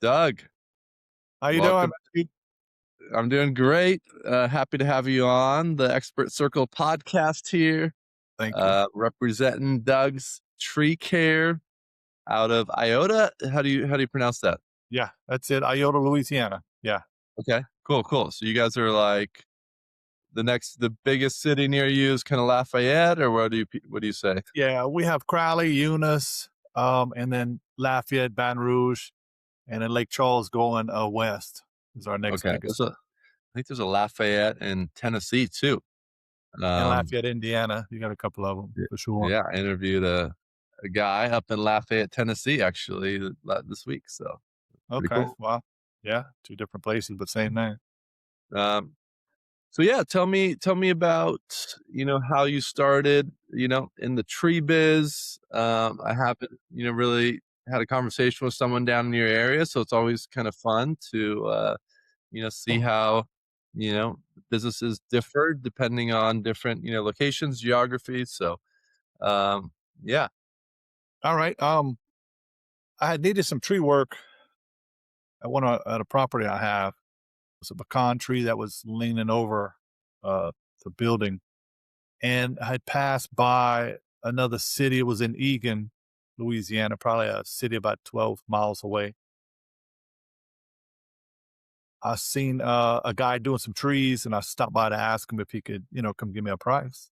Doug, How you doing? welcome. I'm doing great. Happy to have you on the Expert Circle podcast here, Thank you. representing Doug's Tree Care out of Iota. How do you pronounce that? Yeah, that's it. Iota, Louisiana. Yeah. Okay, cool. So you guys are like the biggest city near you is kind of Lafayette, or what do you say? Yeah, we have Crowley, Eunice, and then Lafayette, Baton Rouge, and then Lake Charles going west is our next Okay, biggest. I think there's a Lafayette in Tennessee too. In Um, Lafayette, Indiana, you got a couple of them y- for sure. yeah, I interviewed a guy up in Lafayette, Tennessee, actually this week. So pretty Okay, cool. well, yeah, two different places, but same name. Um, so yeah, tell me about, how you started, in the tree biz. I haven't, really had a conversation with someone down in your area, so it's always kind of fun to, see how, businesses differ depending on different, locations, geographies. So, yeah. All right. I had needed some tree work at a property I have. It's a pecan tree that was leaning over uh, the building, and I had passed by another city. It was in Egan, Louisiana, probably a city about 12 miles away. I seen a guy doing some trees, and I stopped by to ask him if he could, come give me a price.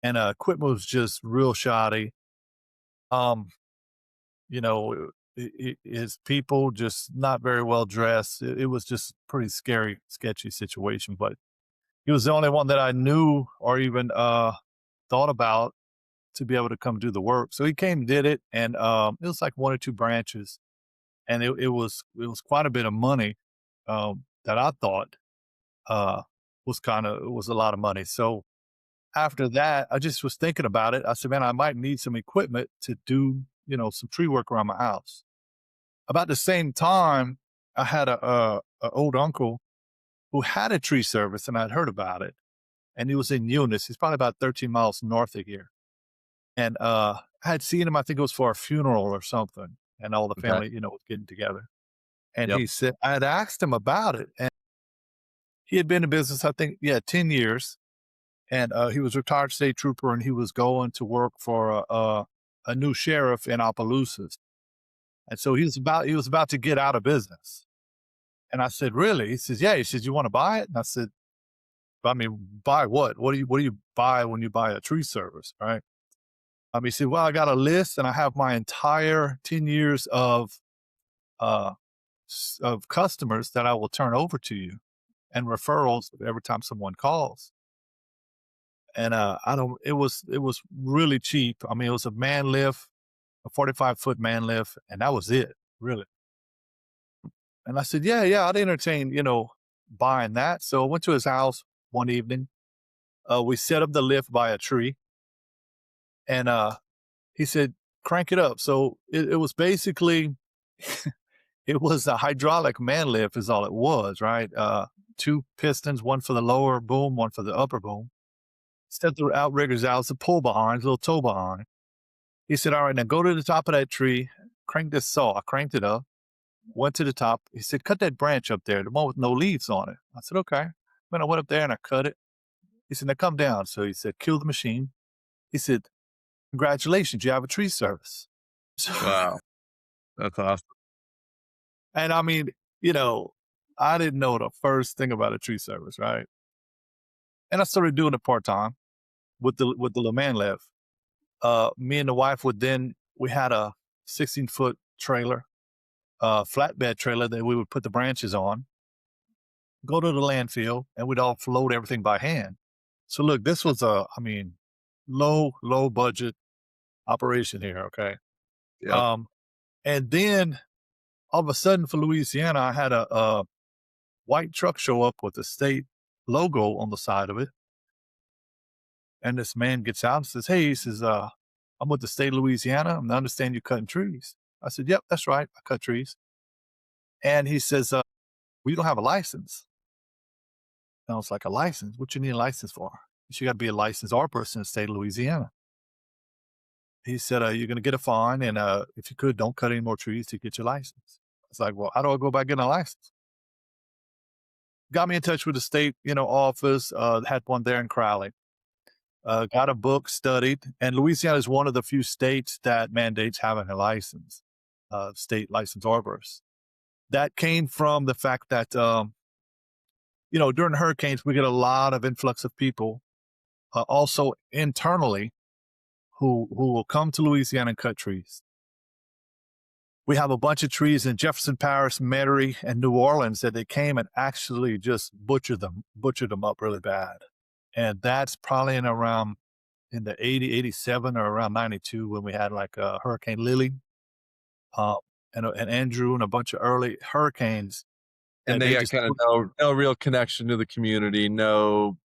And equipment was just real shoddy. Um, his people just not very well dressed. It was just pretty scary, sketchy situation. But he was the only one that I knew or even thought about to be able to come do the work. So he came and did it, and it was like one or two branches, and it was quite a bit of money that I thought uh, was a lot of money. So after that, I just was thinking about it. I said, man, I might need some equipment to do some tree work around my house. About the same time, I had a old uncle who had a tree service, and I'd heard about it, and he was in Eunice. He's probably about 13 miles north of here. And, I had seen him, I think it was for a funeral or something, and all the Okay. family, was getting together. And Yep. he said I had asked him about it, and he had been in business, I think, yeah, 10 years, and, he was a retired state trooper, and he was going to work for a new sheriff in Opelousas. And so he was about to get out of business. And I said, "Really?" He says, "Yeah." He says, "You wanna buy it?" And I said, "I mean, buy what? What do you buy when you buy a tree service, right?" He said, "Well, I got a list and I have my entire 10 years uh, of customers that I will turn over to you and referrals every time someone calls." And I don't. It was really cheap. I mean, it was a man lift, a 45-foot man lift, and that was it, really. And I said, "Yeah, I'd entertain, buying that." So I went to his house one evening. We set up the lift by a tree, and he said, "Crank it up." So it was basically it was a hydraulic man lift is all it was, right? Two pistons, one for the lower boom, one for the upper boom. Set the outriggers out. It's a pull behind, a little tow behind. He said, "All right, now go to the top of that tree, crank this saw." I cranked it up, went to the top. He said, "Cut that branch up there, the one with no leaves on it." I said, "Okay." When I went up there and I cut it, he said, "Now come down." So he said, "Kill the machine." He said, "Congratulations, you have a tree service." So, Wow. That's awesome. and I mean, you know, I didn't know the first thing about a tree service, right? And I started doing it part time with the little man lift. Me and the wife we had a 16-foot trailer, flatbed trailer that we would put the branches on, go to the landfill, and we'd all float everything by hand. So look, this was low budget operation here. Okay. Yep. Um, and then all of a sudden for Louisiana, I had a white truck show up with the state logo on the side of it. And this man gets out and says, "Hey," he says, "I'm with the state of Louisiana. I understand you're cutting trees." I said, "Yep, that's right. I cut trees." And he says, "We don't have a license." And I was like, "A license? What you need a license for?" "You got to be a licensed arborist in the state of Louisiana." He said, "You're going to get a fine. And if you could, don't cut any more trees to get your license." It's like, well, how do I go about getting a license? Got me in touch with the state, office, had one there in Crowley. Got a book, studied, and Louisiana is one of the few states that mandates having a license, state license arborist. That came from the fact that, during hurricanes, we get a lot of influx of people, also internally, who will come to Louisiana and cut trees. We have a bunch of trees in Jefferson Parish, Metairie, and New Orleans that they came and actually just butchered them up really bad. And that's probably in the 80, 87, or around 92 when we had like Hurricane Lily, uh, and Andrew and a bunch of early hurricanes And that they they got just kind of took. no real connection to the community, no,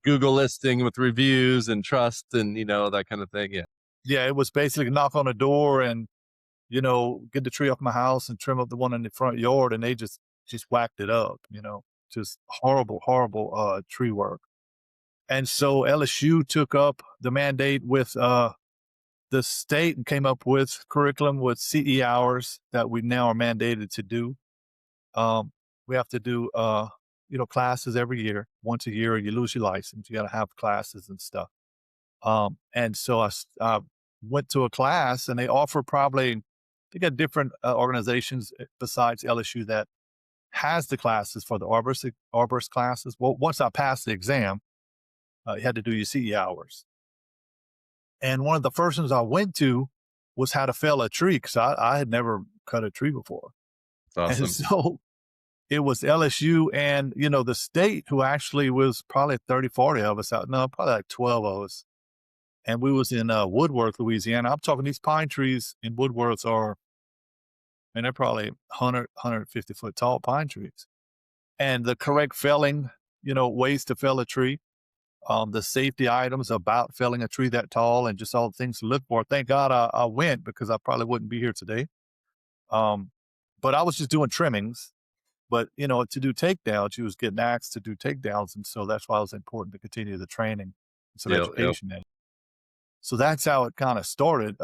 Google listing with reviews and trust and, that kind of thing. Yeah. Yeah, it was basically knock on a door and, get the tree off my house and trim up the one in the front yard. And they just whacked it up, just horrible, horrible tree work. And so LSU took up the mandate with the state and came up with curriculum with CE hours that we now are mandated to do. Um, we have to do, classes every year. Once a year, you lose your license. You got to have classes and stuff. And so I went to a class, and they offer probably they got different organizations besides LSU that has the classes for the arborist classes. Well, once I passed the exam, you had to do your CE hours. And one of the first ones I went to was how to fell a tree because I had never cut a tree before. It's And awesome. so it was LSU and, the state who actually was probably 30, 40 of us out. No, probably like 12 of us. And we was in Woodworth, Louisiana. I'm talking these pine trees in Woodworth and they're probably 100, 150-foot tall pine trees. And the correct felling, ways to fell a tree, the safety items about felling a tree that tall and just all the things to look for. Thank God I went because I probably wouldn't be here today. Um, but I was just doing trimmings. But, to do takedowns, you was getting asked to do takedowns. And so that's why it was important to continue the training and some Yep, yep. education in it. So that's how it kind of started.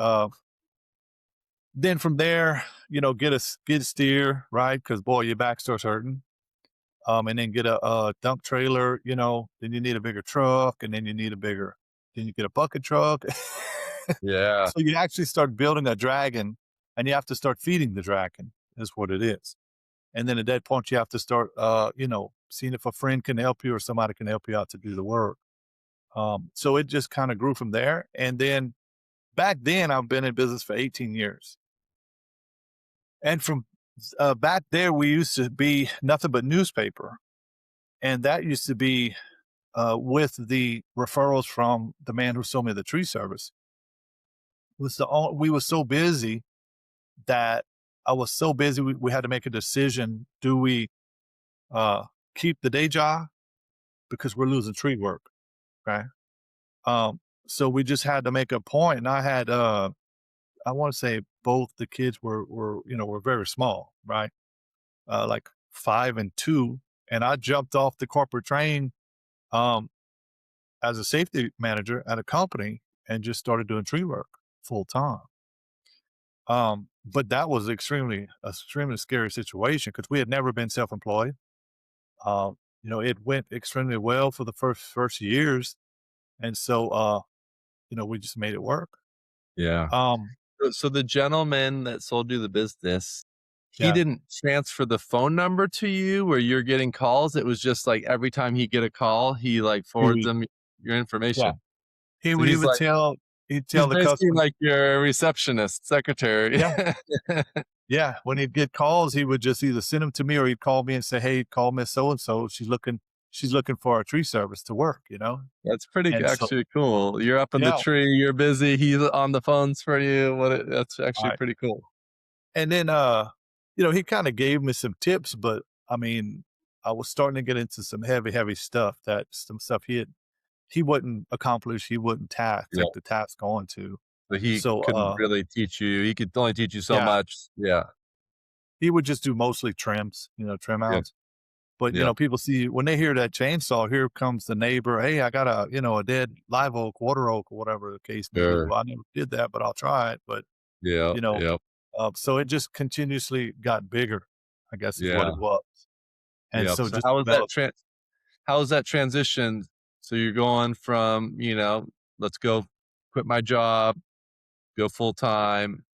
Then from there, get a skid steer, right? Because boy, your back starts hurting. And then get a dump trailer, then you need a bigger truck, and then then you get a bucket truck. Yeah. So you actually start building a dragon, and you have to start feeding the dragon, is what it is. And then at that point, you have to start, seeing if a friend can help you or somebody can help you out to do the work. So it just kind of grew from there. And then back then, I've been in business for 18 years. And from back there, we used to be nothing but newspaper. And that used to be with the referrals from the man who sold me the tree service. We were so busy that I was so busy, we had to make a decision. Do we keep the day job because we're losing tree work? Okay. So we just had to make a point. And I had, I want to say both the kids were very small, right? Like 5 and 2. And I jumped off the corporate train um, as a safety manager at a company and just started doing tree work full time. But that was extremely scary situation because we had never been self-employed. It went extremely well for the first years. And so, we just made it work. Yeah. Um, So the gentleman that sold you the business, he yeah, didn't transfer the phone number to you where you're getting calls. It was just like every time he get a call, he like forwards he, them your yeah, information. he So would even he'd he's tell the basically customer, like your receptionist, secretary. yeah, yeah. When he'd get calls, he would just either send them to me or he'd call me and say, "Hey, call Miss So and So. She's looking for a tree service to work." That's pretty And so, actually cool. You're up in the yeah, tree, you're busy, he's on the phones for you. That's all actually right. pretty cool. And then, he kind of gave me some tips, but I mean, I was starting to get into some heavy, heavy stuff some stuff he wouldn't accomplish, he wouldn't Yeah. take the task on to. But he So, couldn't really teach you. He could only teach you so yeah, much. Yeah. he would just do mostly trim Yeah. outs. But, Yeah. people see when they hear that chainsaw, here comes the neighbor. Hey, I got a dead live oak, water oak, or whatever the case may be. Sure. Well, I never did that, but I'll try it. But, Yeah. you know, Yeah. So it just continuously got bigger, I guess is what Yeah. it was. And Yeah. so So just developed. how was that transition? So you're going from, let's go quit my job, go full time.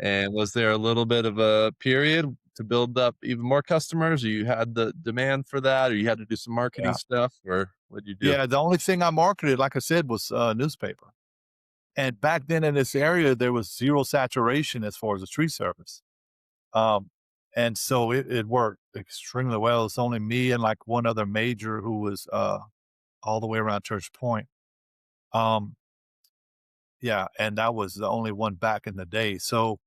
And was there a little bit of a period to build up even more customers, or you had the demand for that, or you had to do some marketing Yeah. stuff, or what'd you do? Yeah. The only thing I marketed, like I said, was newspaper. And back then in this area, there was zero saturation as far as the tree service. Um, and so it worked extremely well. It's only me and like one other major who was all the way around Church Point. Um, yeah, and that was the only one back in the day. So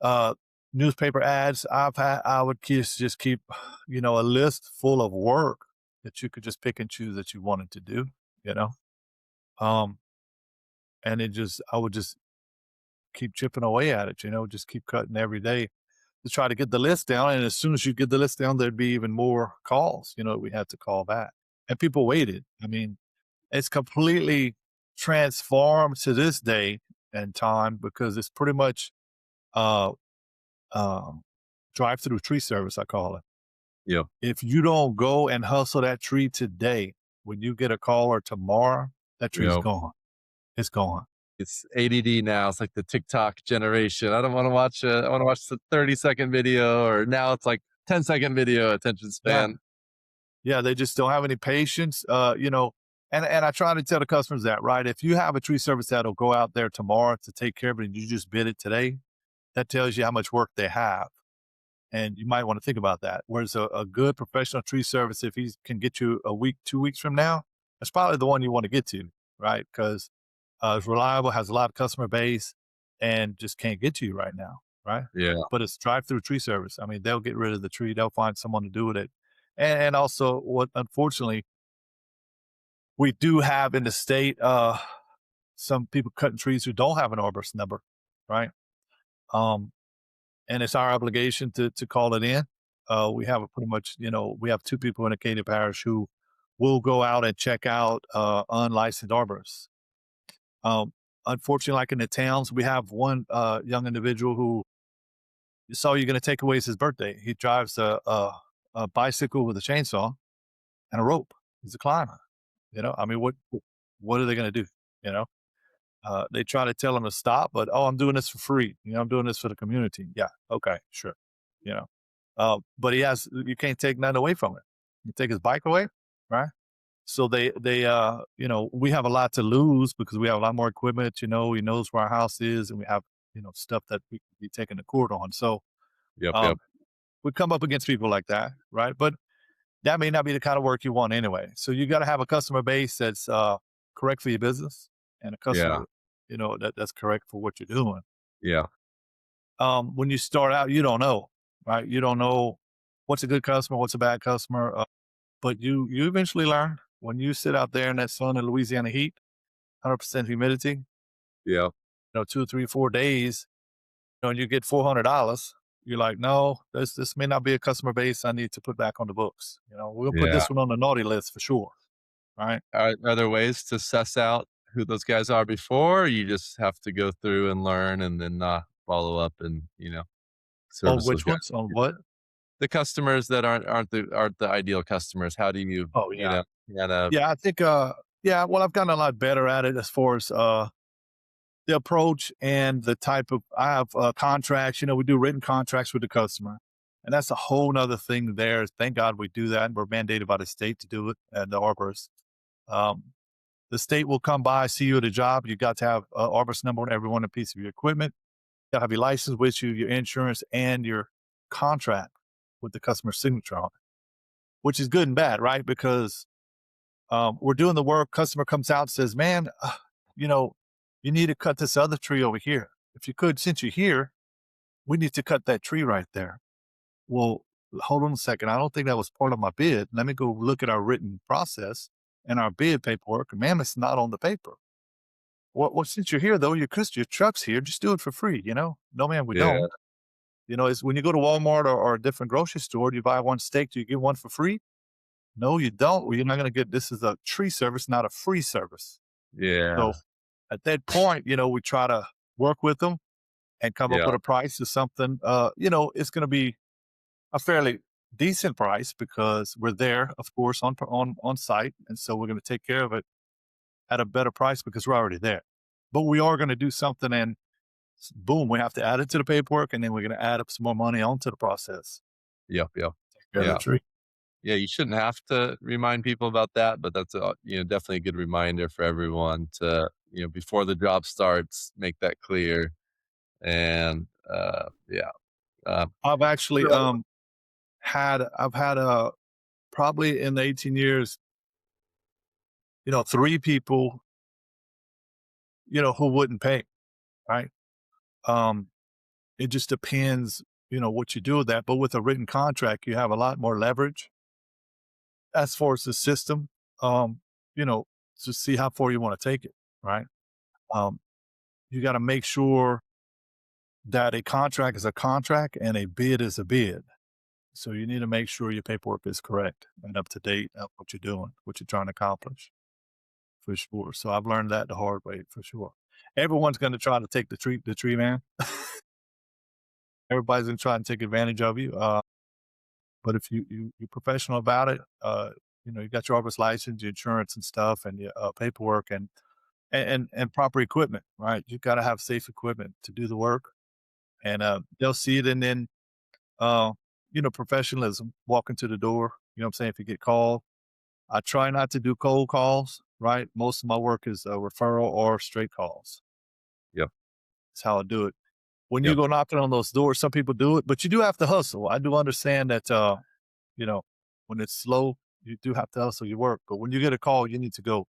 uh newspaper ads, I would just keep, a list full of work that you could just pick and choose that you wanted to do, you know. Um, and I would just keep chipping away at it, just keep cutting every day to try to get the list down. And as soon as you get the list down, there'd be even more calls, we had to call back. And people waited. I mean, it's completely transformed to this day and time because it's pretty much uh, um, drive through tree service, I call it. Yeah. If you don't go and hustle that tree today, when you get a caller tomorrow, that tree's Yeah. gone. It's gone. It's ADD now. It's like the TikTok generation. I don't want to watch I want to watch the 30-second video, or now it's like 10-second video attention Yeah. span. Yeah, they just don't have any patience. And I try to tell the customers that, right? If you have a tree service that'll go out there tomorrow to take care of it and you just bid it today, that tells you how much work they have. And you might want to think about that. Whereas a good professional tree service, if he can get you a week, 2 weeks from now, that's probably the one you want to get to, right? Because it's reliable, has a lot of customer base, and just can't get to you right now, right? Yeah. But it's drive-through tree service. I mean, they'll get rid of the tree. They'll find someone to do with it. And also, what unfortunately we do have in the state, some people cutting trees who don't have an arborist number, right? Um, and it's our obligation to call it in. We have a pretty much, we have two people in Acadia Parish who will go out and check out unlicensed arborists. Um, Unfortunately, like in the towns, we have one young individual who it's all you're going to take away is his birthday. He drives a bicycle with a chainsaw and a rope. He's a climber. I mean, what are they going to do? You know, they try to tell him to stop, but I'm doing this for free. I'm doing this for the community. Yeah, okay, sure. You know, but you can't take nothing away from it. You take his bike away, right? So we have a lot to lose because we have a lot more equipment. He knows where our house is, and we have stuff that we can be taking to court on. So Yep. Yep. um, we come up against people like that, right? But that may not be the kind of work you want anyway. So you got to have a customer base that's correct for your business and a Yeah. customer, that's correct for what you're doing. Yeah. When you start out, you don't know, right? You don't know what's a good customer, what's a bad customer, but you eventually learn when you sit out there in that sun in Louisiana heat, 100% humidity, Yeah. 2, 3, 4 days, and you get $400. You're like, no, this may not be a customer base I need to put back on the books. We'll put Yeah. this one on the naughty list for sure. Right. Are there ways to suss out who those guys are before, or you just have to go through and learn and then, follow up and, On service those which guys? ones? On what? The customers that aren't the ideal customers, how do you, Oh, yeah. kinda Yeah, I think, yeah, well, I've gotten a lot better at it as far as, the approach and the type of I have, contracts, we do written contracts with the customer, and that's a whole nother thing there. Thank God we do that, and we're mandated by the state to do it at the arborist. Um, the state will come by, see you at a job. You got to have a arborist number on every one piece of your equipment. You gotta have your license with you, your insurance, and your contract with the customer's signature on it, which is good and bad, right? Because we're doing the work. Customer comes out and says, "Man, you know, you need to cut this other tree over here. If you could, since you're here, we need to cut that tree right there." Well, hold on a second. I don't think that was part of my bid. Let me go look at our written process and our bid paperwork. Ma'am, it's not on the paper. Well, since you're here though, your truck's here. Just do it for free. No, ma'am, we Yeah. don't. It's when you go to Walmart or a different grocery store, do you buy one steak, do you get one for free? No, you don't. Well, you're not going to get this is a tree service, not a free service. So Yeah. at that point, we try to work with them and come up Yeah, with a price of something. It's going to be a fairly decent price because we're there, of course, on site, and so we're going to take care of it at a better price because we're already there. But we are going to do something, and boom, we have to add it to the paperwork, and then we're going to add up some more money onto the process. yep, yep, Take care of the yeah. tree. Yeah, you shouldn't have to remind people about that, but that's a definitely a good reminder for everyone to, before the job starts, make that clear. And, yeah, I've actually so had probably in the 18 years, 3 people, who wouldn't pay, right? Um, it just depends, what you do with that. But with a written contract, you have a lot more leverage as far as the system, um, you know, to see how far you want to take it, right? Um, you got to make sure that a contract is a contract and a bid is a bid. So you need to make sure your paperwork is correct and up to date of what you're doing, what you're trying to accomplish, for sure. So I've learned that the hard way, for sure. Everyone's going to try to take the tree man. Everybody's going to try and take advantage of you. But if you're professional about it, you got your office license, your insurance and stuff, and your paperwork and proper equipment, right? You got to have safe equipment to do the work, and they'll see it. And then uh, professionalism, walking to the door. You know what I'm saying? If you get called, I try not to do cold calls, right? Most of my work is referral or straight calls. yep, That's how I do it. When you yep, go knocking on those doors, some people do it, but you do have to hustle. I do understand that, you know, when it's slow, you do have to hustle your work. But when you get a call, you need to go.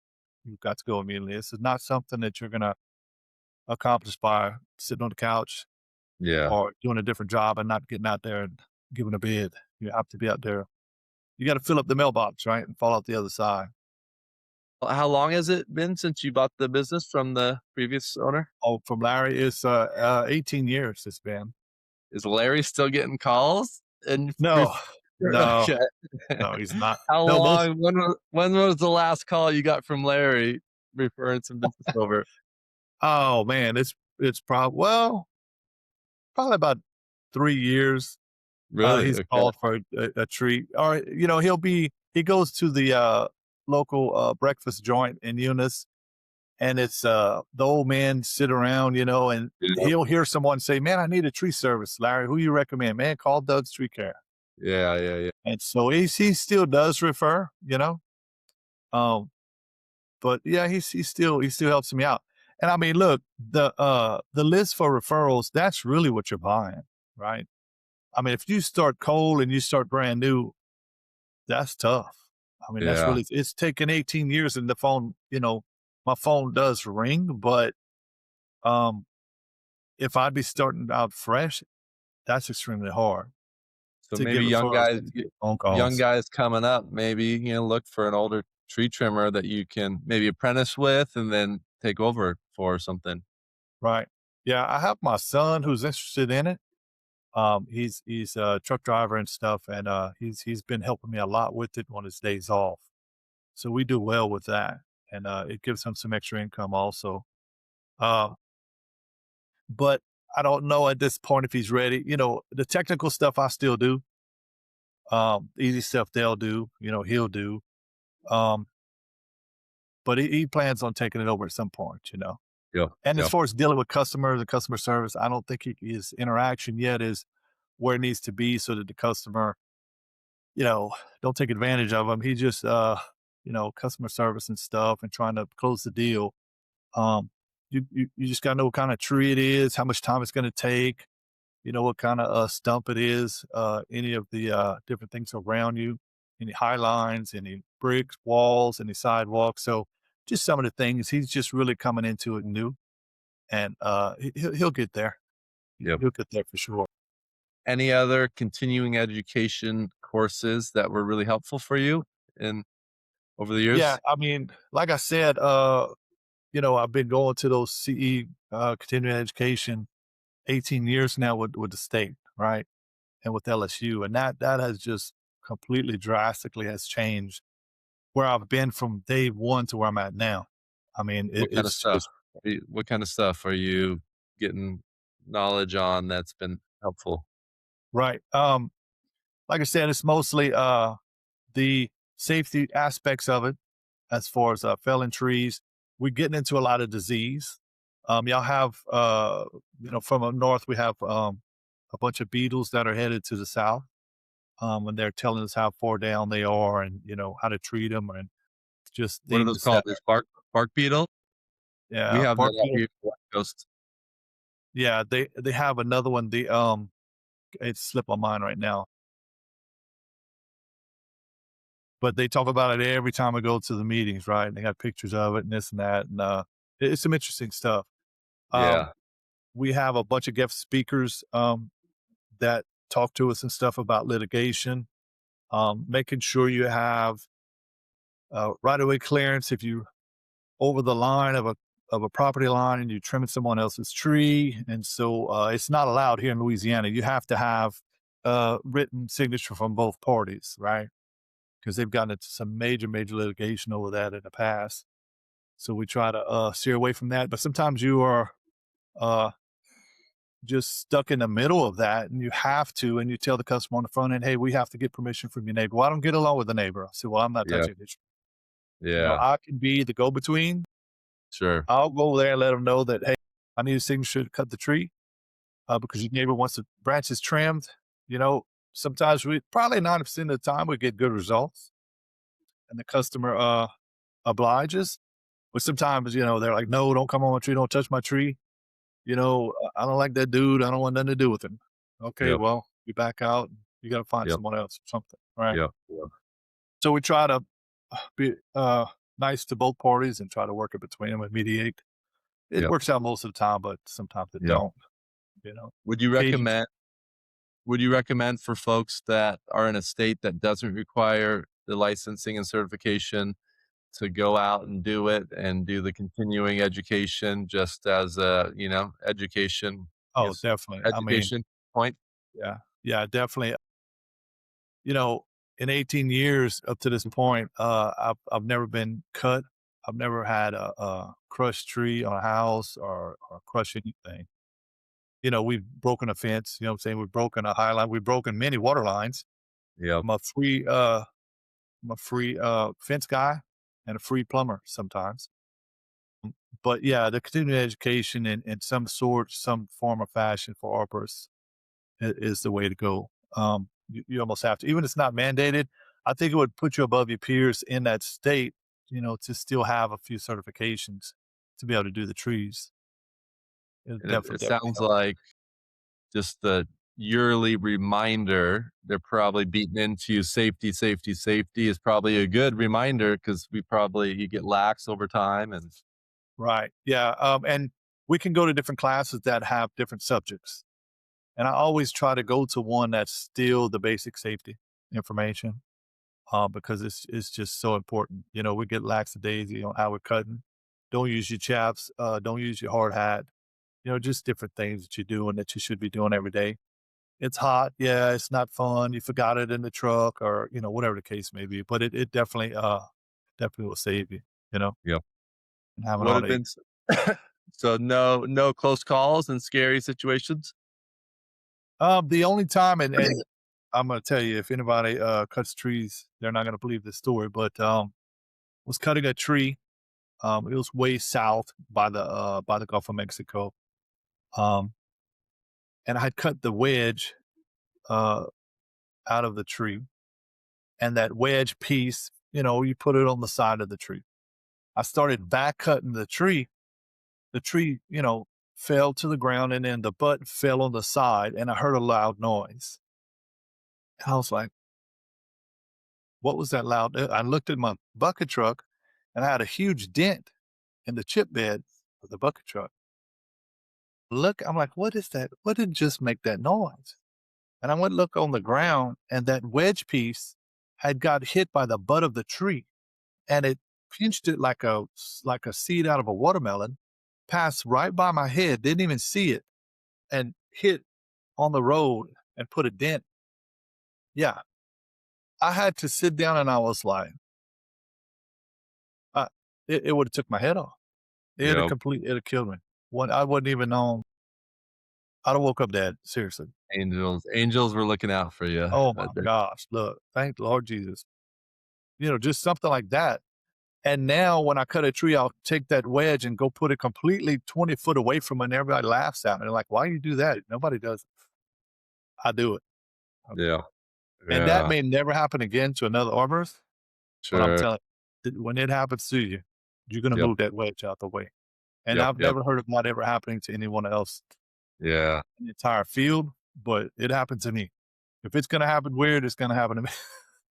You've got to go immediately. This is not something that you're going to accomplish by sitting on the couch yeah. or doing a different job and not getting out there and giving a bid. You have to be out there. You got to fill up the mailbox, right? And fall out the other side. Well, how long has it been since you bought the business from the previous owner? Oh, from Larry, it's 18 years it's been. Is Larry still getting calls? And No, no, okay. no, he's not. How No, most long? When was the last call you got from Larry referring some business over? oh man, it's probably about 3 years. Really? He's Okay. called for a treat. Or, he goes to the local breakfast joint in Eunice, and it's the old man sit around, and Yep. he'll hear someone say, "Man, I need a tree service, Larry. Who you recommend?" Man, call Doug's Tree Care. Yeah, yeah, yeah. And so he still does refer, um, but yeah, he still helps me out. And I mean, look, the list for referrals, that's really what you're buying, right? I mean, if you start cold and you start brand new, that's tough. I mean, that's Yeah. really it's taken 18 years and the phone, my phone does ring, but um if I'd be starting out fresh, that's extremely hard So to get maybe referrals and to get phone young calls. guys coming up, maybe, look for an older tree trimmer that you can maybe apprentice with and then take over for or something. Right. Yeah, I have my son who's interested in it. He's a truck driver and stuff, and he's been helping me a lot with it on his days off. So we do well with that, and it gives him some extra income also. Uh, but I don't know at this point if he's ready. The technical stuff I still do. The easy stuff they'll do. He'll do. Um, but he plans on taking it over at some point. Yeah, And as yeah, far as dealing with customers and customer service, I don't think his interaction yet is where it needs to be so that the customer, you know, don't take advantage of him. He just, customer service and stuff and trying to close the deal. Um, you just got to know what kind of tree it is, how much time it's going to take, what kind of stump it is, any of the different things around you, any high lines, any bricks, walls, any sidewalks. So just some of the things he's just really coming into it new, and he'll get there. yep. He'll get there for sure. Any other continuing education courses that were really helpful for you in over the Yeah, years? I mean, like I said, I've been going to those CE continuing education 18 years now with the state, right? And with LSU. And that has just completely drastically has changed where I've been from day one to where I'm at now. I mean, What kind of it's stuff? just What kind of stuff are you getting? knowledge on that's been helpful? Right. Like I said, it's mostly the safety aspects of it as far as felling trees. We're getting into a lot of disease. Y'all have, from up north, we have a bunch of beetles that are headed to the south, and they're telling us how far down they are and, how to treat them and just What are those things that, called? There's bark beetle? We yeah, have bark that out beetle. here on the West Coast. Yeah, they have another one. It's slipped my mind right now, but they talk about it every time I go to the meetings, right? And they got pictures of it and this and that, and it's some interesting stuff. Um, Yeah. we have a bunch of guest speakers that talk to us and stuff about litigation, making sure you have right of way clearance if you over the line of a property line and you're trimming someone else's tree, and so it's not allowed here in Louisiana. You have to have written signature from both parties, right? Because they've gotten into some major litigation over that in the past. So we try to steer away from that. But sometimes you are uh, just stuck in the middle of that, and you have to, and you tell the customer on the front end, "Hey, we have to get permission from your neighbor." Well, I don't get along with the neighbor. I said, "Well, I'm not Yeah. touching this." Yeah. I can be the go between. Sure. I'll go there and let them know that, hey, I need a signature to cut the tree because your neighbor wants the branches trimmed. You know, sometimes we probably 90% of the time we get good results, and the customer obliges. But sometimes, they're like, "No, don't come on my tree, don't touch my tree." I don't like that dude. I don't want nothing to do with him. Okay, Yep. well, you back out. You got to find Yep. someone else or something, right? Yep. Yep. So we try to be nice to both parties and try to work it between them and mediate. It Yep. works out most of the time, but sometimes it Yep. don't. You know, Would you occasions. recommend would you recommend for folks that are in a state that doesn't require the licensing and certification to go out and do it and do the continuing education just as a, I Oh, guess, definitely. I mean, education point? yeah, yeah, definitely. You know, in 18 years up to this point, I've never been cut. I've never had a crushed tree on a house or crush anything. We've broken a fence, you know what I'm saying? We've broken a high line. We've broken many water lines. Yep. I'm a free, fence guy and a free plumber sometimes. But yeah, the continuing education in some sort, some form or fashion for arborists is the way to go. You almost have to, even if it's not mandated. I think it would put you above your peers in that state, to still have a few certifications to be able to do the trees. It And it definitely sounds help. like just the yearly reminder, they're probably beating into safety, safety, safety is probably a good reminder because you get lax over time and Right. Yeah. And we can go to different classes that have different subjects. And I always try to go to one that's still the basic safety information because it's just so important. We get lackadaisy on how we're cutting. Don't use your chaps. Don't use your hard hat. Just different things that you do and that you should be doing every day. It's hot. Yeah, it's not fun. You forgot it in the truck or, whatever the case may be. But it definitely will save you, you know, yep. and having What all have the been so no close calls and scary situations? the only time and I'm gonna tell you, if anybody cuts trees, they're not gonna believe this story, but was cutting a tree. It was way south by the Gulf of Mexico. Um, and I had cut the wedge uh out of the tree. And that wedge piece, you put it on the side of the tree. I started back cutting the tree. The tree, fell to the ground and then the butt fell on the side and I heard a loud noise. And I was like, what was that loud? I looked at my bucket truck and I had a huge dent in the chip bed of the bucket truck. I'm like, what is that? What did just make that noise? And I went look on the ground and that wedge piece had got hit by the butt of the tree and it pinched it like a seed out of a watermelon, passed right by my head, didn't even see it, and hit on the road and put a dent. Yeah. I had to sit down and I was like, uh, it would have took my head off. Yep. It'd have killed me. I wouldn't even known. I'd have woke up dead, seriously. Angels were looking out for you. Oh my gosh, look, thank the Lord Jesus. Just something like that. And now when I cut a tree, I'll take that wedge and go put it completely 20 foot away from it, and everybody laughs at me. They're like, "Why you do that?" Nobody does it. I do it. Yeah, And that yeah, may never happen again to another arborist, but I'm sure. telling you, when it happens to you, you're gonna Yep, move that wedge out the way. And yep, I've yep. never heard of that ever happening to anyone else Yeah, in the entire field, but it happened to me. If it's gonna happen weird, it's gonna happen to me.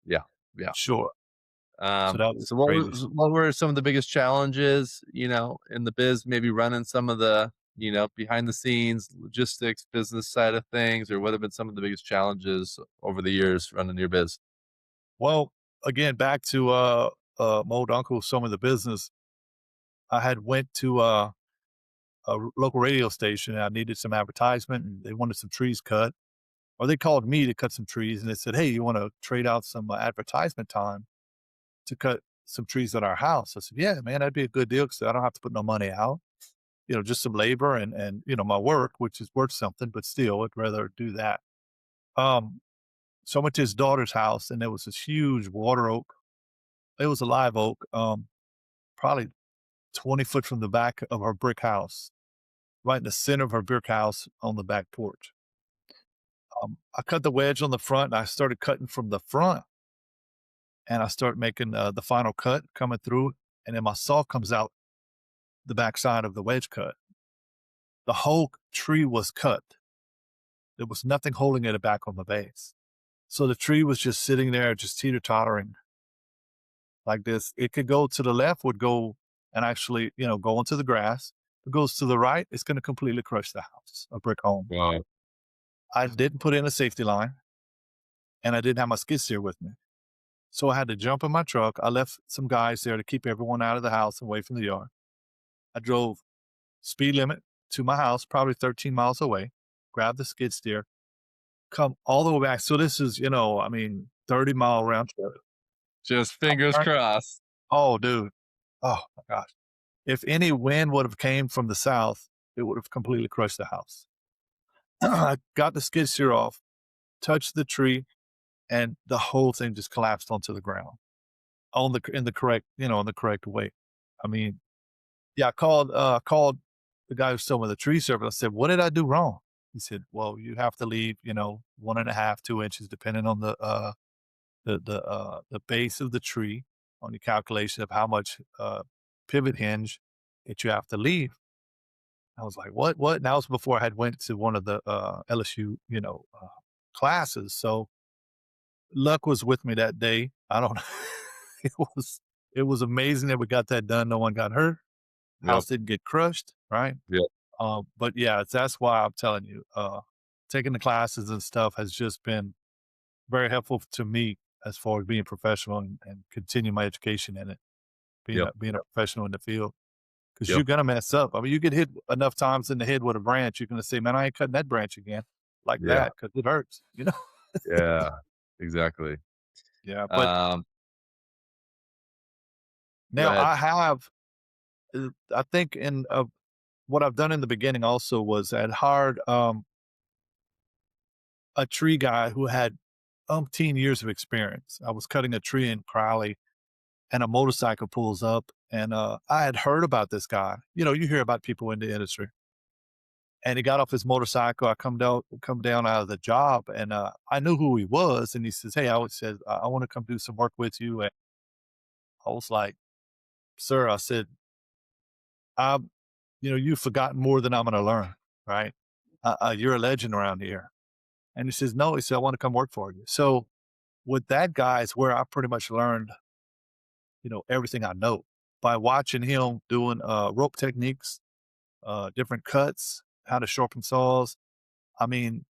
yeah, yeah. Sure. So that was So crazy. what were some of the biggest challenges, in the biz, maybe running some of the, behind the scenes, logistics, business side of things, or what have been some of the biggest challenges over the years running your biz? Well, again, back to my old uncle, some of the business. I had went to local radio station and I needed some advertisement and they wanted some trees cut. Or they called me to cut some trees and they said, "Hey, you want to trade out some advertisement time to cut some trees at our house?" I said, "Yeah, man, that'd be a good deal because I don't have to put no money out. Just some labor and my work, which is worth something, but still, I'd rather do that." Um, so I went to his daughter's house and there was this huge water oak. It was a live oak, probably 20 foot from the back of her brick house, right in the center of her brick house on the back porch. I cut the wedge on the front and I started cutting from the front and I start making the final cut coming through. And then my saw comes out the backside of the wedge cut. The whole tree was cut. There was nothing holding it back on the base. So the tree was just sitting there, just teeter tottering like this. It could go to the left, would go and actually, go into the grass. If it goes to the right, it's going to completely crush the house, a brick home. Wow. I didn't put in a safety line and I didn't have my skid steer with me. So I had to jump in my truck. I left some guys there to keep everyone out of the house and away from the yard. I drove speed limit to my house, probably 13 miles away, grabbed the skid steer, come all the way back. So this is, 30-mile round trip. Just I fingers turned, crossed. oh, dude. Oh my gosh. If any wind would have came from the south, it would have completely crushed the house. I got the skid steer off, touched the tree, and the whole thing just collapsed onto the ground in the correct, in the correct way. I mean, yeah, I called the guy who's still with the tree service. I said, "What did I do wrong?" He said, "Well, you have to leave, 1.5, 2 inches, depending on the base of the tree, on your calculation of how much pivot hinge that you have to leave." I was like, "What? What?" And that was before I had went to one of the LSU, classes. So luck was with me that day. I don't. it was it was amazing that we got that done. No one got hurt. Yep, House didn't get crushed, right? yep, But yeah, that's why I'm telling you, taking the classes and stuff has just been very helpful to me as far as being professional and continue my education in it, being yep, a professional in the field. Because yep. you're gonna mess up. I mean, you get hit enough times in the head with a branch, you're gonna say, "Man, I ain't cutting that branch again like Yeah, that because it hurts." yeah, exactly. Yeah, but Um, Go now ahead. I think what I've done in the beginning also was I had hired a tree guy who had umpteen years of experience. I was cutting a tree in Crowley and a motorcycle pulls up and I had heard about this guy. You hear about people in the industry. And he got off his motorcycle. I come down out of the job and I knew who he was. And he says, "Hey," I want to come do some work with you. And I was like, "Sir," I said, "I'm, you've forgotten more than I'm going to learn, right? You're a legend around here." And he says, "No," he said, "I want to come work for you." So with that guy is where I pretty much learned, everything I know by watching him doing rope techniques, different cuts, how to sharpen saws. I mean,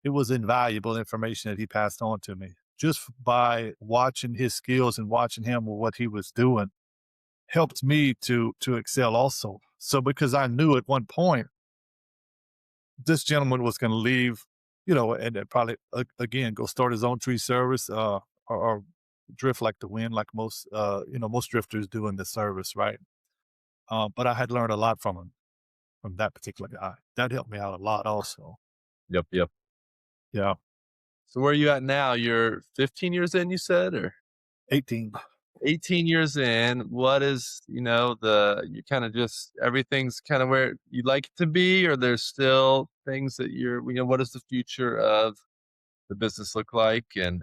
it was invaluable information that he passed on to me. Just by watching his skills and watching him with what he was doing helped me to excel also. So because I knew at one point this gentleman was going to leave, and then probably again go start his own tree service, or drift like the wind, like most drifters do in the service, right? But I had learned a lot from him. from that particular guy. That helped me out a lot also. Yep, yep. Yeah, So where are you at now? You're 15 years in, you said, or 18. 18 years in. What is, you kind of just everything's kind of where you'd like it to be, or there's still things that what does the future of the business look like, and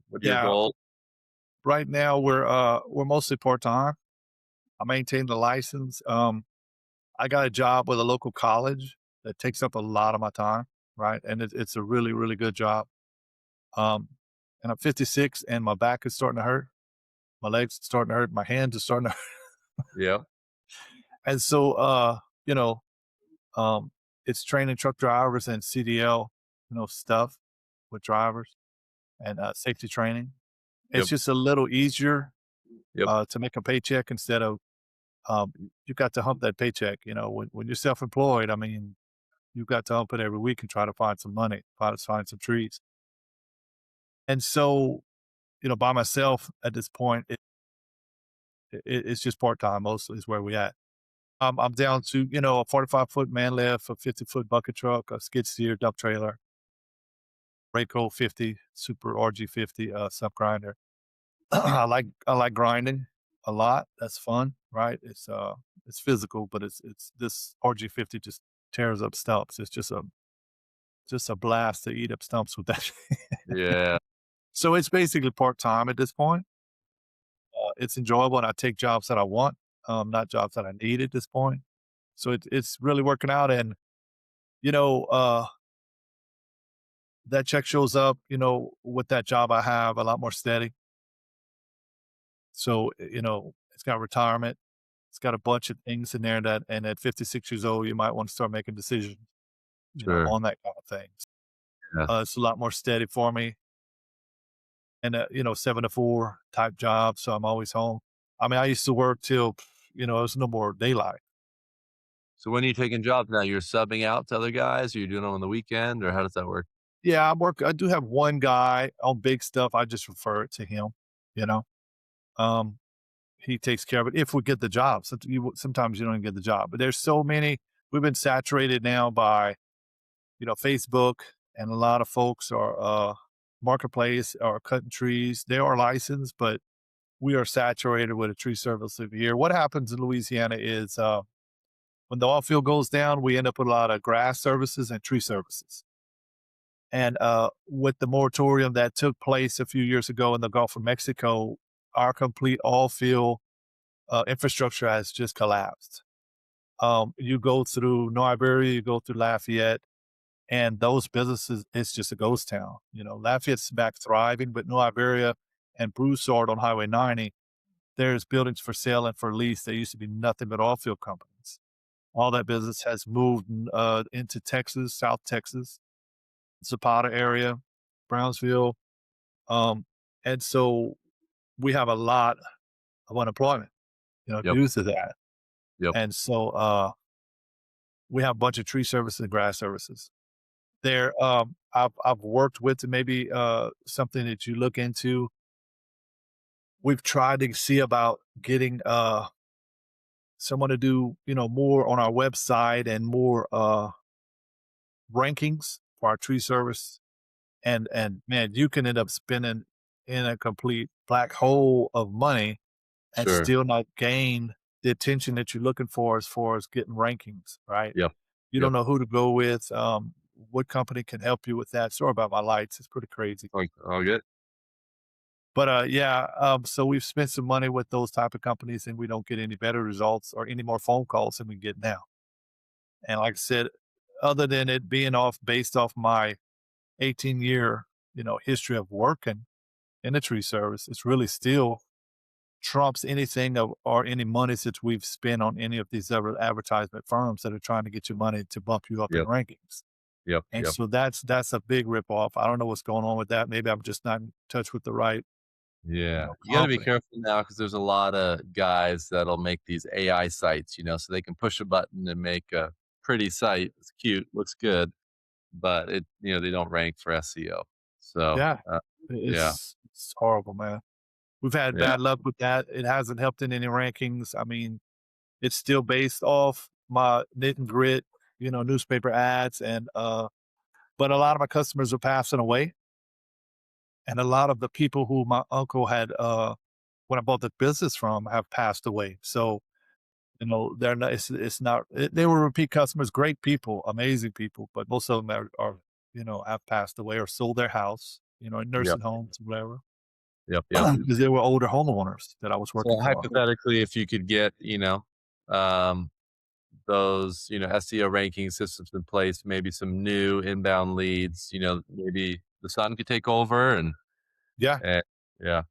what are your Yeah, goals? right now we're mostly part-time. I maintain the license. I got a job with a local college that takes up a lot of my time, right? And it's a really, really good job. Um, and I'm 56 and my back is starting to hurt. My legs are starting to hurt. My hands are starting to hurt. Yeah, And so, you know, um, it's training truck drivers and CDL, stuff with drivers and safety training. It's yep, just a little easier yep, to make a paycheck instead of you got to hump that paycheck. When you're self-employed, I mean, you've got to hump it every week and try to find some money, try to find some trees. And so, by myself at this point, it's just part time mostly is where we at. I'm down to a 45-foot man lift, a 50-foot bucket truck, a skid steer, dump trailer, Rayco 50, Super RG50, sub grinder. I like grinding a lot. That's fun, right? It's physical, but it's this RG50 just tears up stumps. It's just a blast to eat up stumps with that. yeah. So it's basically part time at this point. It's enjoyable, and I take jobs that I want, not jobs that I need at this point. So it's really working out, and you know, uh, that check shows up. With that job I have a lot more steady. So it's got retirement. It's got a bunch of things in there that, and at 56 years old, you might want to start making decisions, Sure. on that kind of thing. Yeah. It's a lot more steady for me, and 7 to 4 type job, so I'm always home. I mean, I used to work till there's no more daylight. So when are you taking jobs now? You're subbing out to other guys, or you're doing them on the weekend, or how does that work? Yeah, I do have one guy on big stuff. I just refer it to him. You know, um, he takes care of it if we get the job. Sometimes you don't even get the job, but there's so many. We've been saturated now by Facebook, and a lot of folks are marketplace are cutting trees. They are licensed, but we are saturated with a tree service over here. What happens in Louisiana is when the oil field goes down, we end up with a lot of grass services and tree services. And with the moratorium that took place a few years ago in the Gulf of Mexico, our complete oil field infrastructure has just collapsed. You go through New Iberia, you go through Lafayette, and those businesses, it's just a ghost town. Lafayette's back thriving, but New Iberia and Broussard on Highway 90, there's buildings for sale and for lease. There used to be nothing but oil field companies. All that business has moved into Texas, South Texas, Zapata area, Brownsville. Um, and so we have a lot of unemployment, Yep, due to that. yep. And so we have a bunch of tree services and grass services. There, I've worked with maybe something that you look into. We've tried to see about getting someone to do more on our website and more rankings for our tree service. And man, you can end up spending in a complete black hole of money and Sure. still not gain the attention that you're looking for as far as getting rankings, right? Yep, You don't yep. know who to go with. What company can help you with that? Sorry about my lights. It's pretty crazy. Like, all good. But yeah, so we've spent some money with those type of companies and we don't get any better results or any more phone calls than we get now. And like I said, other than it being based off my 18-year, history of working in the tree service, it's really still trumps anything or any monies that we've spent on any of these other advertisement firms that are trying to get you money to bump you up in Yep, rankings. yep, And yep. so that's a big ripoff. I don't know what's going on with that. Maybe I'm just not in touch with the right, Yeah. You gotta be company. careful now because there's a lot of guys that'll make these AI sites, so they can push a button and make a pretty site. It's cute, looks good, but they don't rank for SEO. So, Yeah, yeah, it's horrible, man. We've had yeah, bad luck with that. It hasn't helped in any rankings. I mean, it's still based off my knit and grit, newspaper ads, and but a lot of my customers are passing away, and a lot of the people who my uncle had when I bought the business from have passed away. So they're not. It's not. They were repeat customers, great people, amazing people, but most of them are have passed away or sold their house, in Yep. nursing homes, whatever, Yep. Yep. because they were older homeowners that I was working So for. hypothetically, if you could get, um, those, SEO ranking systems in place, maybe some new inbound leads, maybe the sun could take over Yeah, and yeah,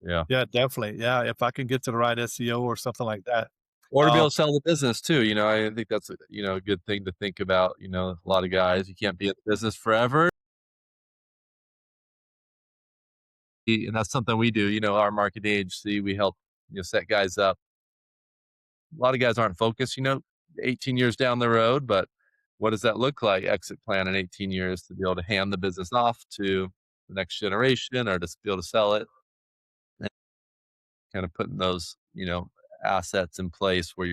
yeah. yeah, definitely. Yeah, if I can get to the right SEO or something like that. Or to be able Um, to sell the business too, I think that's a good thing to think about, a lot of guys, you can't be in the business forever. And that's something we do, our marketing agency, we help, set guys up. A lot of guys aren't focused, 18 years down the road, but what does that look like? Exit plan in 18 years to be able to hand the business off to the next generation or to be able to sell it. And kind of putting those, assets in place where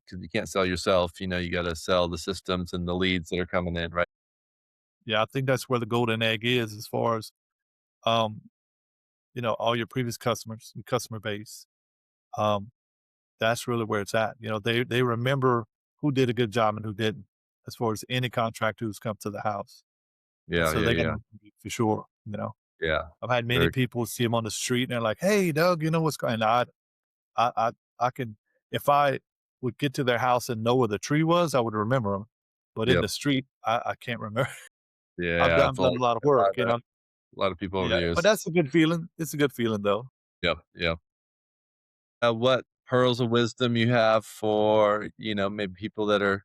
because you can't sell yourself, you got to sell the systems and the leads that are coming in, right? yeah, I think that's where the golden egg is as far as um, all your previous customers, your customer base. Um, that's really where it's at. They remember who did a good job and who didn't, as far as any contractor who's come to the house. And Yeah, so yeah, they're gonna yeah, remember you for sure. yeah. I've had many Very, people see him on the street and they're like, "Hey, Doug, you know what's going on?" I I I can if I would get to their house and know where the tree was, I would remember them. But in yep, the street, I can't remember. yeah. I've done a lot of work. A lot of people over Yeah, the but years. that's a good feeling. It's a good feeling though. Yep, yep. What pearls of wisdom you have for, maybe people that are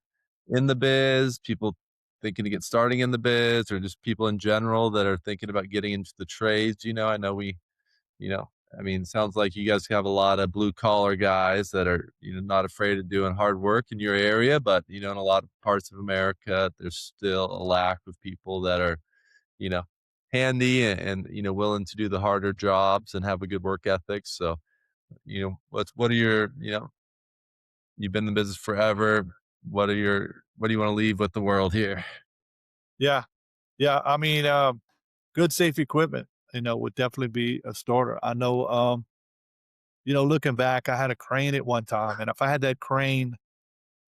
in the biz, people thinking to get starting in the biz, or just people in general that are thinking about getting into the trades. I know you know, I mean, sounds like you guys have a lot of blue collar guys that are, not afraid of doing hard work in your area, but, in a lot of parts of America, there's still a lack of people that are, you know, handy and, willing to do the harder jobs and have a good work ethic. So, what are your, you've been in the business forever. What do you want to leave with the world here? Yeah, yeah. I mean, good safe equipment, would definitely be a starter. I know, looking back, I had a crane at one time, and if I had that crane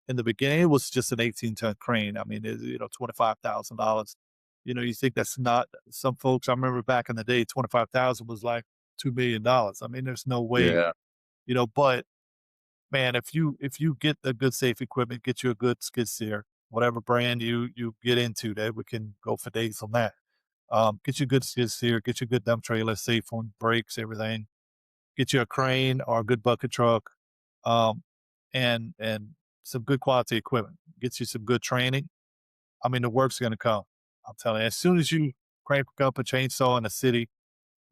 in the beginning, it was just an 18-ton crane. I mean, $25,000. You think that's not some folks. I remember back in the day, 25,000 was like $2 million. I mean, there's no way, Yeah, But man, if you get a good safe equipment, get you a good skid steer, whatever brand you get into, that we can go for days on that. Get you a good skid steer, get you a good dump trailer, safe on brakes, everything. Get you a crane or a good bucket truck, um, and some good quality equipment. Get you some good training. I mean, the work's gonna come. I'm telling you, as soon as you crank up a chainsaw in a city,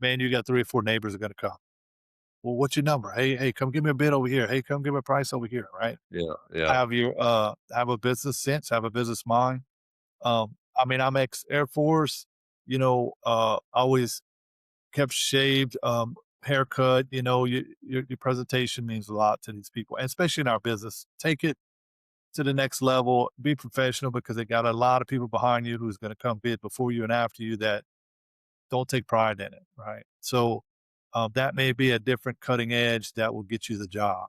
man, you got 3 or 4 neighbors are gonna come. Well, what's your number? Hey, come give me a bid over here. Hey, come give me a price over here, right? yeah, yeah, Have a business sense, have a business mind. I mean, I'm ex Air Force, always kept shaved, haircut, your presentation means a lot to these people, and especially in our business. Take it to the next level, be professional because they got a lot of people behind you who's going to come bid before you and after you that don't take pride in it, right? So that may be a different cutting edge that will get you the job.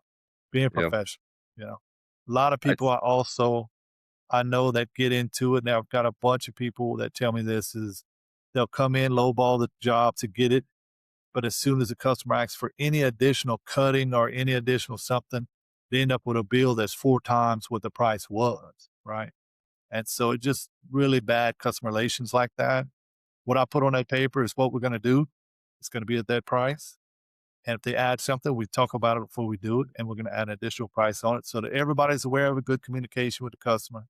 Being yeah. professional, you know. A lot of I people I know that get into it. Now I've got a bunch of people that tell me this is they'll come in, lowball the job to get it, but as soon as the customer asks for any additional cutting or any additional something, they end up with a bill that's 4 times what the price was, right? And so it's just really bad customer relations like that. What I put on that paper is what we're going to do. It's going to be at that price. And if they add something, we talk about it before we do it, and we're going to add an additional price on it so that everybody's aware of a good communication with the customer,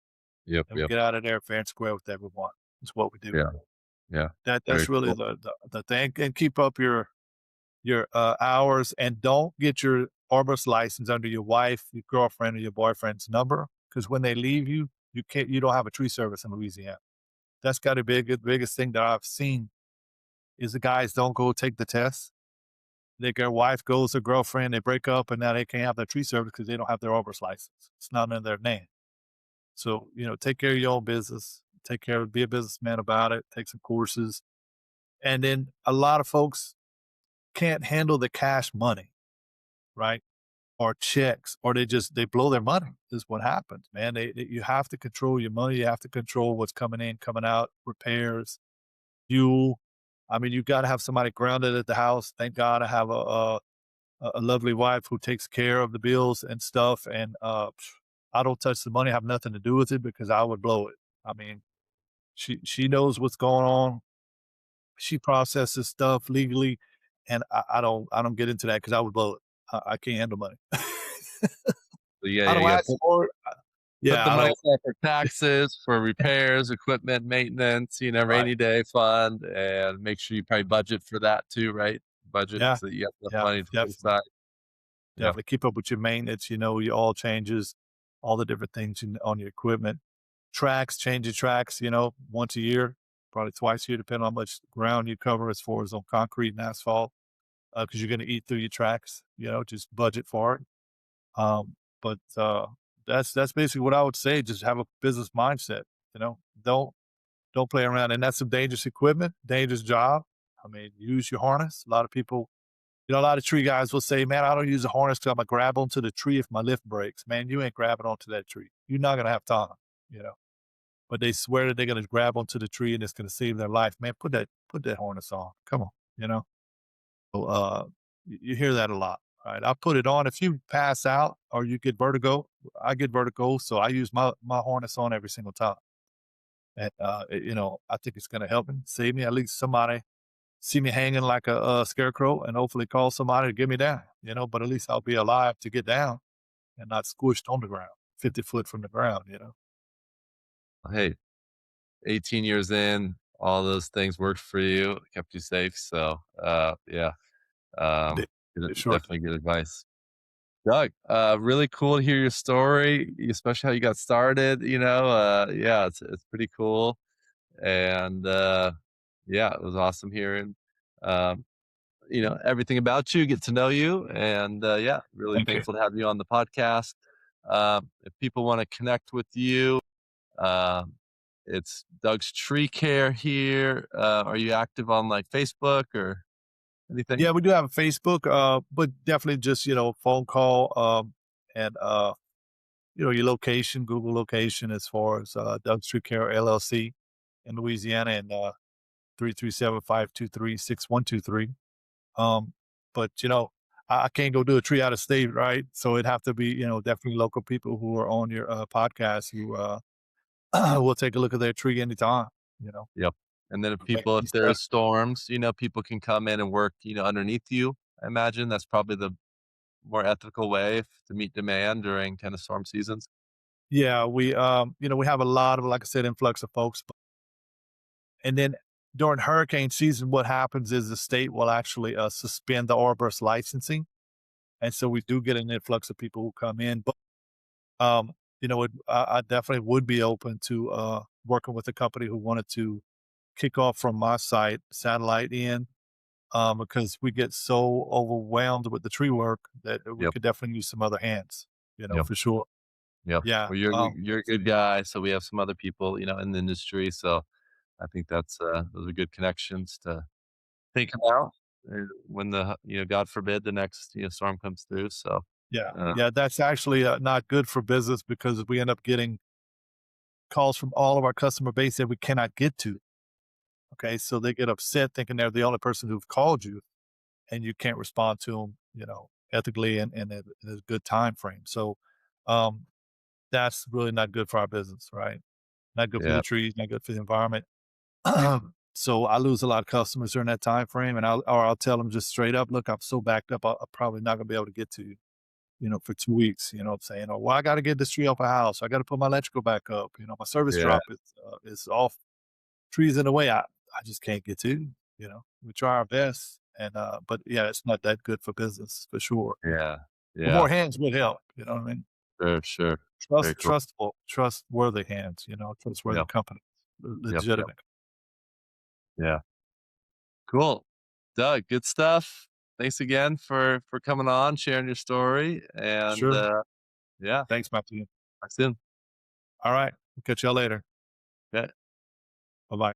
Yep, and we yep. get out of there fair and square with everyone. Is what we do. Yeah, yeah. Very That's really cool. the thing, and keep up your hours, and don't get your arborist license under your wife, your girlfriend, or your boyfriend's number, because when they leave you, you don't have a tree service in Louisiana. That's got to be the biggest thing that I've seen is the guys don't go take the test. Their wife goes, their girlfriend, they break up, and now they can't have their tree service because they don't have their arborist license. It's not in their name. So, take care of your own business, be a businessman about it, take some courses. And then a lot of folks can't handle the cash money, right? Or checks, or they blow their money is what happens, man. You have to control your money. You have to control what's coming in, coming out, repairs, fuel. I mean, you got to have somebody grounded at the house. Thank God I have a lovely wife who takes care of the bills and stuff. And I don't touch the money. I have nothing to do with it because I would blow it. I mean, she knows what's going on. She processes stuff legally, and I don't get into that because I would blow it. I can't handle money. So yeah, I yeah, don't yeah. ask for it. Put Yeah, the I money don't. aside for taxes, for repairs, equipment maintenance, Right. rainy day fund, and make sure you probably budget for that too, right? Budget Yeah. so that you have enough Yeah. money to put Definitely. aside. Yep. Definitely keep up with your maintenance. Your oil changes, all the different things on your equipment. Tracks, change your tracks. Once a year, probably twice a year, depending on how much ground you cover as far as on concrete and asphalt. Because you're going to eat through your tracks. Just budget for it. But that's basically what I would say. Just have a business mindset. You know, don't don't play around. And that's some dangerous equipment, dangerous job. I mean, use your harness. A lot of people, a lot of tree guys will say, "Man, I don't use a harness because I'm gonna grab onto the tree if my lift breaks." Man, you ain't grabbing onto that tree. You're not gonna have time. You know, but they swear that they're gonna grab onto the tree and it's gonna save their life. Man, put that harness on. Come on. You know. So, you hear that a lot, right? I put it on. If you pass out or you get vertigo, I get vertigo, so I use my harness on every single time. And, I think it's gonna help me, save me. At least somebody see me hanging like a scarecrow and hopefully call somebody to get me down, but at least I'll be alive to get down and not squished on the ground, 50 foot from the ground. Hey, 18 years in, all those things worked for you, kept you safe. So, yeah, They, they sure definitely good advice. Doug, really cool to hear your story, especially how you got started. Yeah, it's pretty cool, and yeah, it was awesome hearing, um, everything about you, get to know you, and yeah, really thank you. thankful to have you on the podcast. If people want to connect with you, um, it's Doug's Tree Care here. Are you active on like Facebook or anything? Yeah, we do have a Facebook, but definitely just, phone call, and, your location, Google location as far as, Doug Street Care LLC in Louisiana and, 337-523-6123. Um, but, I can't go do a tree out of state, right? So it'd have to be, definitely local people who are on your, podcast who, will take a look at their tree anytime, you know, Yep. And then make if things better. there's storms, people can come in and work, underneath you. I imagine that's probably the more ethical way to meet demand during kind of storm seasons. Yeah, we have a lot of, like I said, influx of folks. And then during hurricane season, what happens is the state will actually suspend the arborist licensing. And so we do get an influx of people who come in. But, I definitely would be open to working with a company who wanted to kick off from my site, satellite in, because we get so overwhelmed with the tree work that we Yep. could definitely use some other hands, Yep. for sure. Yep. Yeah. Well, you're a good guy, so we have some other people, in the industry. So I think those are good connections to think about when God forbid the next storm comes through. So Yeah. uh, Yeah. That's actually not good for business because we end up getting calls from all of our customer base that we cannot get to. Okay. So they get upset thinking they're the only person who've called you and you can't respond to them, ethically and in a good time frame. So, um, that's really not good for our business, right? Not good for yeah, the trees, not good for the environment. So I lose a lot of customers during that time frame, and I'll tell them just straight up, look, I'm so backed up, I'm probably not gonna be able to get to you, for 2 weeks. You know what I'm saying? Or well, I got to get this tree off a house. I got to put my electrical back up. My service yeah, drop is off. Trees in the way. I just can't get to. We try our best, and but yeah, it's not that good for business for sure. yeah, But yeah. more hands would help. You know what I mean? Sure, sure. Very cool. Trustworthy hands. Trustworthy Yep, company, yep, yep. legitimate. Yeah. Cool. Doug, good stuff. Thanks again for coming on, sharing your story, and, Sure. yeah, Thanks, Matthew. talk soon. All right. Catch y'all later. Yeah. Bye bye.